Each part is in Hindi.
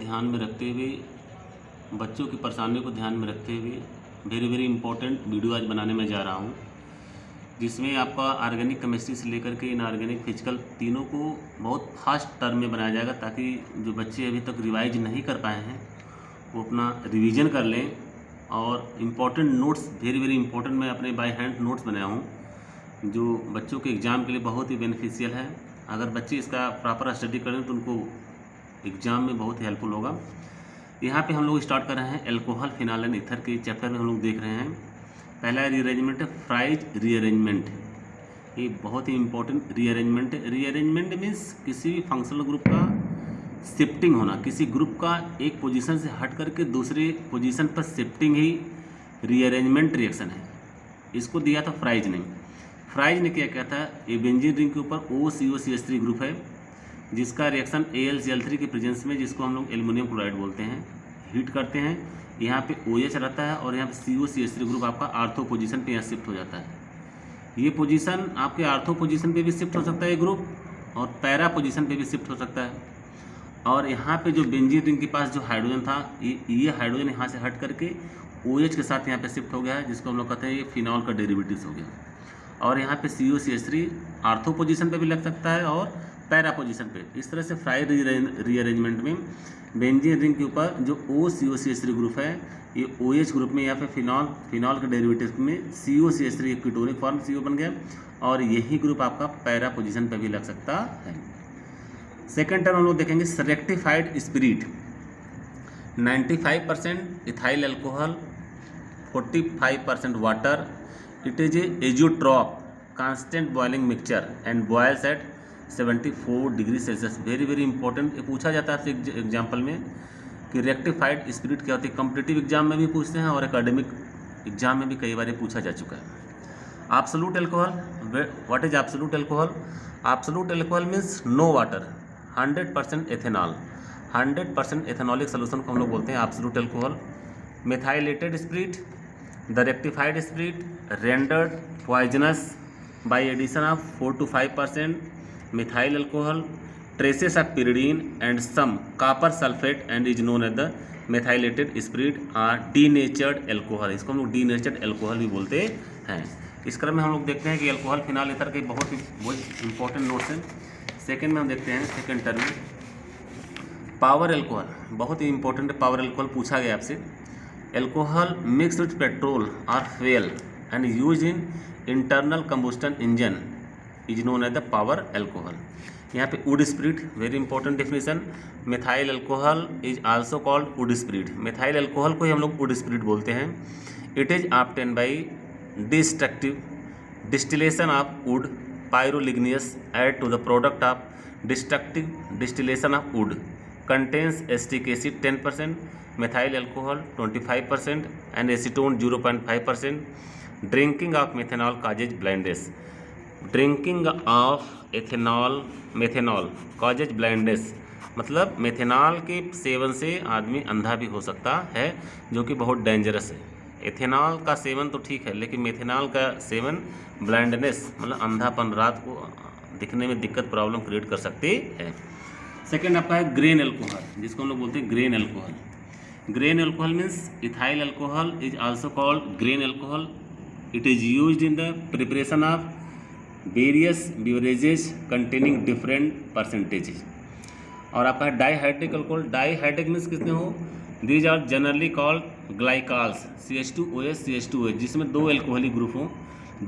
ध्यान में रखते हुए, बच्चों की परेशानियों को ध्यान में रखते हुए वेरी इम्पोर्टेंट वीडियो आज बनाने में जा रहा हूँ, जिसमें आपका ऑर्गेनिक केमिस्ट्री से लेकर के इनऑर्गेनिक फिजिकल तीनों को बहुत फास्ट टर्म में बनाया जाएगा, ताकि जो बच्चे अभी तक रिवाइज नहीं कर पाए हैं वो अपना रिवीजन कर लें। और इम्पोर्टेंट नोट्स वेरी इम्पोर्टेंट मैं अपने बाय हैंड नोट्स बनाया हूँ, जो बच्चों के एग्ज़ाम के लिए बहुत ही बेनिफिशियल है। अगर बच्चे इसका प्रॉपर स्टडी करें तो उनको एग्ज़ाम में बहुत हेल्पफुल होगा। यहाँ पे हम लोग स्टार्ट कर रहे हैं एल्कोहल, फिनाल एंड ईथर के चैप्टर में हम लोग देख रहे हैं। पहला रीअरेंजमेंट है फ्राइज रीअरेंजमेंट। ये बहुत ही इंपॉर्टेंट रीअरेंजमेंट है। रीअरेंजमेंट मीन्स किसी भी फंक्शनल ग्रुप का शिफ्टिंग होना, किसी ग्रुप का एक पोजीशन से हट करके दूसरे पोजीशन पर शिफ्टिंग ही रीअरेंजमेंट रिएक्शन है। इसको दिया था फ्राइज ने। फ्राइज ने क्या कहता है, ये बेंजीन रिंग के ऊपर OCOCH3 ग्रुप है, जिसका रिएक्शन AlCl3 के प्रेजेंस में, जिसको हम लोग एल्युमिनियम क्लोराइड बोलते हैं, हीट करते हैं। यहाँ पे OH रहता है और यहाँ पे COCH3 ग्रुप आपका आर्थो पोजीशन पे यहाँ शिफ्ट हो जाता है। ये पोजीशन आपके आर्थो पोजीशन पे भी शिफ्ट हो सकता है ये ग्रुप, और पैरा पोजीशन पे भी शिफ्ट हो सकता है। और यहाँ पे जो बेंजीन रिंग के पास जो हाइड्रोजन था, ये हाइड्रोजन यहाँ से हट करके OH के साथ यहाँ पे शिफ्ट हो गया है, जिसको हम लोग कहते हैं ये फिनॉल का डेरिवेटिव्स हो गया। और यहाँ पे COCH3 आर्थो पोजीशन पे भी लग सकता है और पैरा पोजीशन पे। इस तरह से फ्राइज रीअरेंजमेंट में बेंजीन रिंग के ऊपर जो OCOCH3 ग्रुप है, ये OH ग्रुप में या फिर फिनॉल के डेरिवेटिव में COCH3 एक कीटोनिक फॉर्म CO बन गया, और यही ग्रुप आपका पैरा पोजीशन पे भी लग सकता है। सेकेंड टर्म हम लोग देखेंगे rectified spirit. 95% ethyl alcohol, 45% water. It is azeotrope constant boiling mixture and boils at 74 degree Celsius. Very important. ये पूछा जाता है एग्जाम्पल में कि रेक्टिफाइड स्पिरिट क्या होती है। कॉम्पिटिटिव एग्जाम में भी पूछते हैं और एकेडमिक एग्जाम में भी कई बार ये पूछा जा चुका है। Absolute alcohol, what is absolute alcohol? Absolute alcohol means no water, 100% ethanol. 100% ethanolic solution को हम लोग बोलते हैं absolute alcohol. Methylated spirit, the rectified spirit rendered poisonous by addition of 4 to 5% methyl alcohol, traces of pyridine and some copper sulfate and is known as the methylated spirit or denatured alcohol। इसको हम लोग denatured alcohol भी बोलते हैं। इस क्रम में हम लोग देखते हैं कि अल्कोहल, फिनाल, ईथर के बहुत इंपॉर्टेंट नोट्स हैं। सेकेंड में हम देखते हैं सेकेंड टर्म में पावर अल्कोहल। बहुत ही इंपॉर्टेंट है पावर अल्कोहल, पूछा गया आपसे। अल्कोहल मिक्स विथ पेट्रोल और fuel and use in internal combustion engine is known as the power alcohol. यहाँ पे wood spirit, very important definition. Methyl alcohol is also called wood spirit. Methyl alcohol को ही हम लोग वुड स्पिरिट बोलते हैं। It is obtain by destructive distillation of wood pyroligneous add to the product of destructive distillation of wood. Contains acetic acid 10%, methyl alcohol 25% and acetone 0.5%। Drinking of methanol causes blindness. Drinking of methanol causes blindness, मतलब मेथेनॉल के सेवन से आदमी अंधा भी हो सकता है, जो कि बहुत डेंजरस है। एथेनॉल का सेवन तो ठीक है, लेकिन मेथेनॉल का सेवन ब्लाइंडनेस मतलब अंधापन, रात को दिखने में दिक्कत, प्रॉब्लम क्रिएट कर सकती है। सेकेंड आपका है ग्रेन अल्कोहल, जिसको हम लोग बोलते हैं grain alcohol. Grain alcohol means ethyl alcohol is also called grain alcohol. It is used in the preparation of various beverages containing different percentages. और आपका है डाईहाइड्रिक अल्कोहल। डाईहाइड्रिक मीन्स कितने हो, these are generally called glycols, CH2OH CH2OH, जिसमें 2 अल्कोहलिक ग्रुप हों,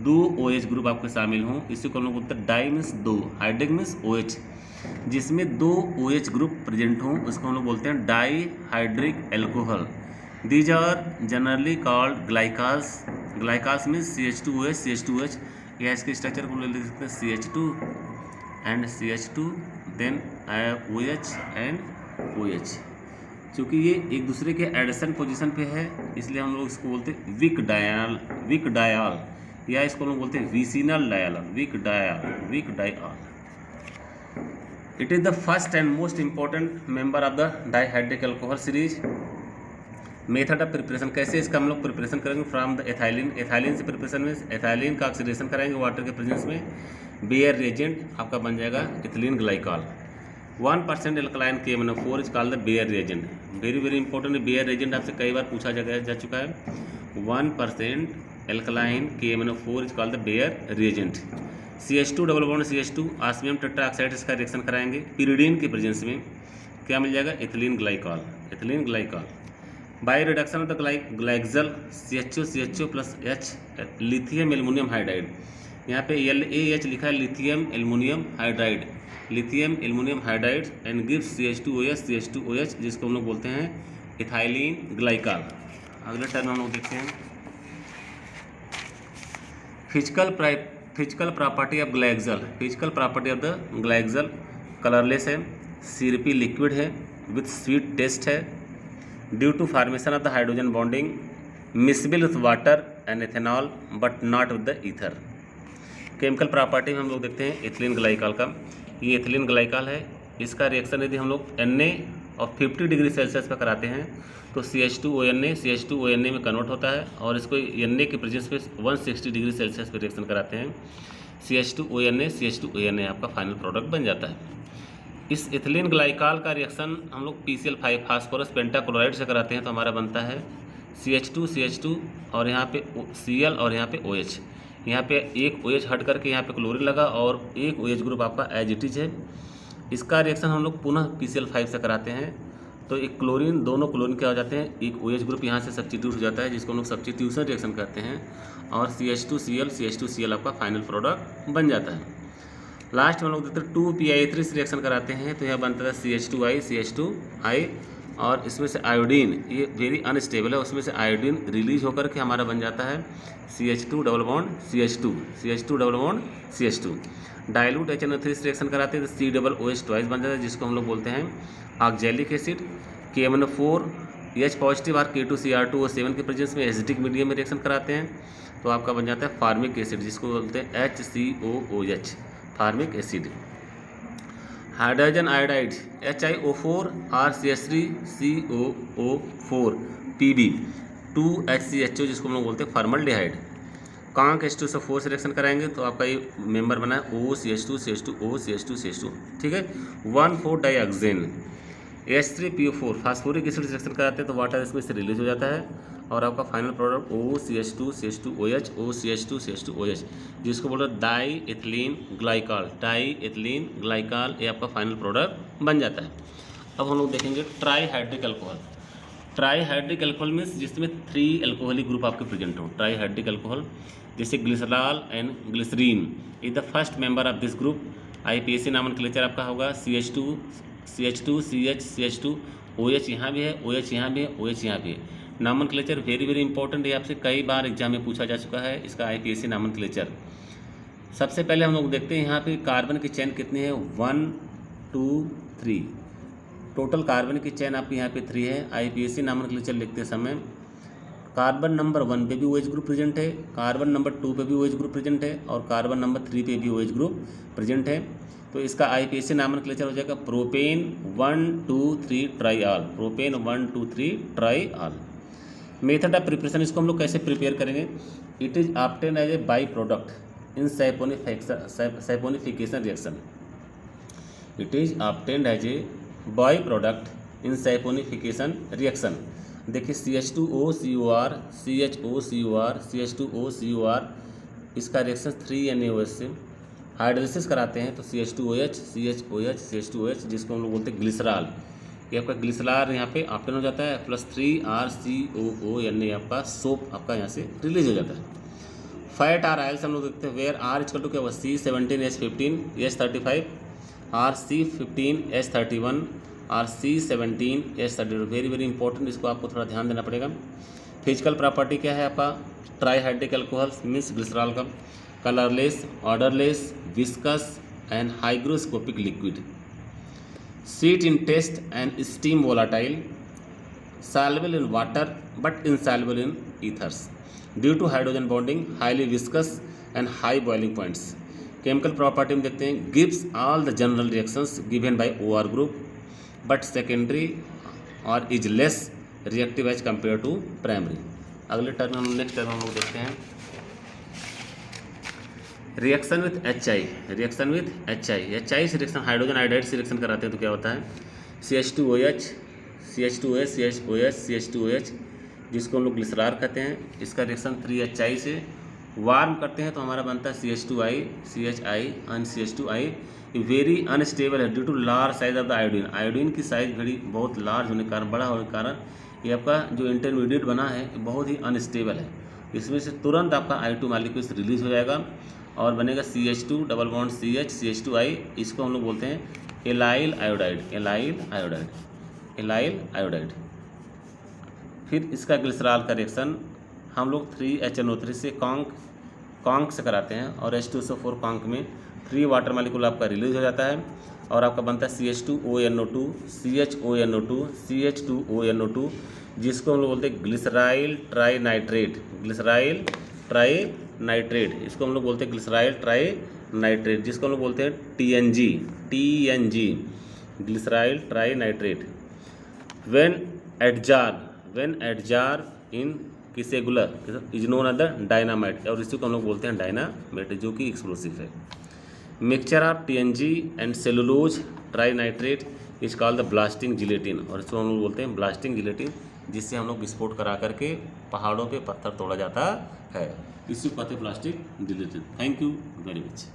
2 OH ग्रुप आपके शामिल हों। इसी को हम लोग बोलते हैं di means 2, hydric means OH, जिसमें 2 OH ग्रुप प्रेजेंट हों, उसको हम लोग बोलते हैं dihydric alcohol. These are generally called glycols. Glycols means CH2OH CH2OH। या इसके स्ट्रक्चर को ले सकते हैं CH2 and CH2 then OH and OH। चूँकि ये एक दूसरे के एडिशन पोजीशन पे है, इसलिए हम लोग इसको बोलते हैं विक डायाल, या इसको हम लोग बोलते हैं vicinal diol, vic diol. It is the first and most important member of the dihydric alcohol series. Method of preparation, कैसे इसका हम लोग प्रिपरेशन करेंगे फ्रॉम द एथाइलिन। एथाइलिन से प्रिपरेशन में एथाइलिन का ऑक्सीडेशन कराएंगे वाटर के प्रेजेंस में। बेयर रिएजेंट आपका बन जाएगा ethylene glycol. 1% alkaline KMnO4 is called the Baeyer reagent. Very very important, Baeyer reagent आपसे कई बार पूछा जा चुका है। 1% alkaline KMnO4 is called the Baeyer reagent. CH2 double bond CH2 osmium tetraoxide इसका रिएक्शन कराएंगे। पिरिडीन की प्रेजेंस में क्या मिल जाएगा? Ethylene glycol, ethylene glycol. By reduction of the glyoxal CHO plus H lithium aluminium hydride. यहाँ पे LaH लिखा है, lithium aluminium hydride, lithium aluminium hydride and gives CH2OH जिसको हम लोग बोलते हैं इथाइलिन ग्लाइकॉल। अगले टर्म हम लोग देखते हैं physical property of glyoxal. Physical property of the glyoxal colourless है, सिरपी लिक्विड है, विथ स्वीट टेस्ट है, due to formation of the hydrogen bonding, miscible with water and ethanol but not with the ether. Chemical property में हम लोग देखते हैं एथिलीन ग्लाइकॉल का। ये एथिलीन ग्लाइकॉल है, इसका रिएक्शन यदि हम लोग Na और 50 डिग्री सेल्सियस पर कराते हैं तो CH2ONA में कन्वर्ट होता है, और इसको Na की प्रेजेंस पे 160 डिग्री सेल्सियस पर रिएक्शन कराते हैं, CH2ONA आपका फाइनल प्रोडक्ट बन जाता है। इस एथिलीन ग्लाइकॉल का रिएक्शन हम लोग PCl5 फास्फोरस पेंटाक्लोराइड से कराते हैं तो हमारा बनता है CH2 और यहाँ पे Cl और यहाँ पे OH। यहाँ पे एक OH हट करके यहाँ पे क्लोरीन लगा और एक OH ग्रुप आपका एज इट इज है। इसका रिएक्शन हम लोग पुनः PCl5 से कराते हैं तो एक क्लोरीन, दोनों क्लोरीन क्या हो जाते हैं, एक OH ग्रुप यहाँ से सब्स्टिट्यूट हो जाता है जिसको हम लोग सब्स्टिट्यूशन रिएक्शन कहते हैं, और CH2Cl आपका फाइनल प्रोडक्ट बन जाता है। लास्ट में हम लोग देखते हैं 2PI3 से रिएक्शन कराते हैं तो यह बनता है CH2I, और इसमें से आयोडीन, ये वेरी अनस्टेबल है, उसमें से आयोडीन रिलीज होकर के हमारा बन जाता है CH2 double bond CH2। Dilute HNO3 से रिएक्शन कराते हैं तो C OH ट्वाइस बन जाता है जिसको हम लोग बोलते हैं oxalic acid. KMnO4 H positive और K2Cr2O7 के प्रेजेंस में एसिडिक मीडियम में रिएक्शन कराते हैं तो आपका बन जाता है फार्मिक एसिड जिसको बोलते हैं HCOOH, formic acid. Hydrogen iodide HiO4 और CH3COO4 Pb 2HCHO जिसको हम लोग बोलते हैं फॉर्मल्डिहाइड। कांक H2SO4 से रिएक्शन कराएंगे तो आपका ये मेंबर बना है OCH2CH2OCH2CH2, ठीक है। 1,4-डाइऑक्सेन H3PO4 फास्फोरिक एसिड से रिएक्शन कराते हैं तो वाटर इसमें से रिलीज हो जाता है और आपका फाइनल प्रोडक्ट OCH2CH2OH जिसको बोल रहे हैं डाई एथिलीन ग्लाइकॉल, ये आपका फाइनल प्रोडक्ट बन जाता है। अब हम लोग देखेंगे trihydric alcohol. Trihydric alcohol means जिसमें 3 अल्कोहलिक ग्रुप आपके प्रेजेंट हो। ट्राईहाइड्रिक अल्कोहल जैसे glycerol and glycerine is the first member of this group. IPAC nomenclature आपका होगा CH2 OH यहाँ भी है, OH यहाँ भी है, OH यहाँ भी है। नॉमेनक्लेचर वेरी वेरी इंपॉर्टेंट, ये आपसे कई बार एग्जाम में पूछा जा चुका है इसका IPAC नॉमेनक्लेचर। सबसे पहले हम लोग देखते हैं यहाँ पे कार्बन की चेन कितनी है, 1 2 3। टोटल कार्बन की चेन आपकी यहाँ पे 3 है। IPAC नॉमेनक्लेचर लिखते समय कार्बन नंबर 1 पे भी OH ग्रुप प्रेजेंट है, कार्बन नंबर 2 पे भी OH ग्रुप प्रेजेंट है और कार्बन नंबर 3 पे भी OH ग्रुप प्रेजेंट है। तो इसका IPAC नॉमेनक्लेचर हो जाएगा propane 1 2 3 triol, propane 1 2 3 triol. Method of preparation, इसको हम लोग कैसे प्रिपेयर करेंगे, it is obtain as a by product in saponification reaction. It is obtained as a by product in saponification reaction. देखिए CH2OCOR CH2OCOR इसका रिएक्शन 3NaOH से हाइड्रोलिसिस कराते हैं तो CH2OH जिसको हम लोग बोलते हैं ग्लिसरॉल, ये आपका ग्लिसरॉल यहाँ पे ऑप्टेन हो जाता है, प्लस 3RCOONA आपका सोप आपका यहाँ से रिलीज हो जाता है। फैट आर आयल्स हम लोग देखते हैं वेयर R इक्वल टू क्या होगा C17H15H35 और C15H31 और C17H32। वेरी वेरी इंपॉर्टेंट, इसको आपको थोड़ा ध्यान देना पड़ेगा। फिजिकल प्रॉपर्टी क्या है आपका ट्राईहाइड्रिक अल्कोहल मीन्स ग्लिसरॉल का, colourless, odourless, viscous and hygroscopic liquid, sweet in taste and steam volatile, soluble in water but insoluble in ethers, due to hydrogen bonding, highly viscous and high boiling points. Chemical property में देखते हैं gives all the general reactions given by OR group but secondary or is less reactive as compared to primary. अगले टर्म हम नेक्स्ट टर्म हम लोग देखते हैं reaction with HI, reaction with HI से रिएक्शन हाइड्रोजन आयोडाइड से रिएक्शन कराते हैं तो क्या होता है CH2OH, CH2OH, CHOH, CH2OH, जिसको हम लोग ग्लिसरॉल कहते हैं। इसका रिएक्शन 3HI से वार्म करते हैं तो हमारा बनता है CH2I, CHI and CH2I। Very unstable है due to large size of the iodine, iodine की साइज बड़ी बहुत लार्ज होने के कारण, बड़ा होने के कारण ये आपका जो इंटरमीडिएट बना है बहुत ही अनस्टेबल है। इसमें से तुरंत आपका I2 मॉलिक्यूल्स रिलीज हो जाएगा और बनेगा CH2 double bond CH, CH2I। इसको हम लोग बोलते हैं allyl iodide, allyl iodide, allyl iodide. फिर इसका ग्लिसरॉल का रिएक्शन हम लोग 3HNO3 से कॉन्क से कराते हैं और H2SO4 कॉन्क में 3 वाटर मॉलिक्यूल आपका रिलीज हो जाता है और आपका बनता है CH2ONO2, CHONO2, CH2ONO2, जिसको हम लोग बोलते हैं ग्लिसराइल ट्राइनाइट्रेट, ग्लिसराइल ट्राइनाइट्रेट। इसको हम लोग बोलते हैं ग्लिसराइल ट्राइनाइट्रेट, जिसको हम लोग बोलते हैं TNG, ग्लिसराइल ट्राइनाइट्रेट। व्हेन एडजार in kieselguhr is known as the dynamite, और इसी को हम लोग बोलते हैं डायनामाइट, जो कि एक्सप्लोसिव है। Mixture of TNG and cellulose trinitrate is called the blasting gelatin, और इसको हम लोग बोलते हैं ब्लास्टिंग जिलेटिन, जिससे हम लोग विस्फोट करा करके पहाड़ों पे पत्थर तोड़ा जाता है। इसी को कहते हैं blasting gelatin. Thank you very much.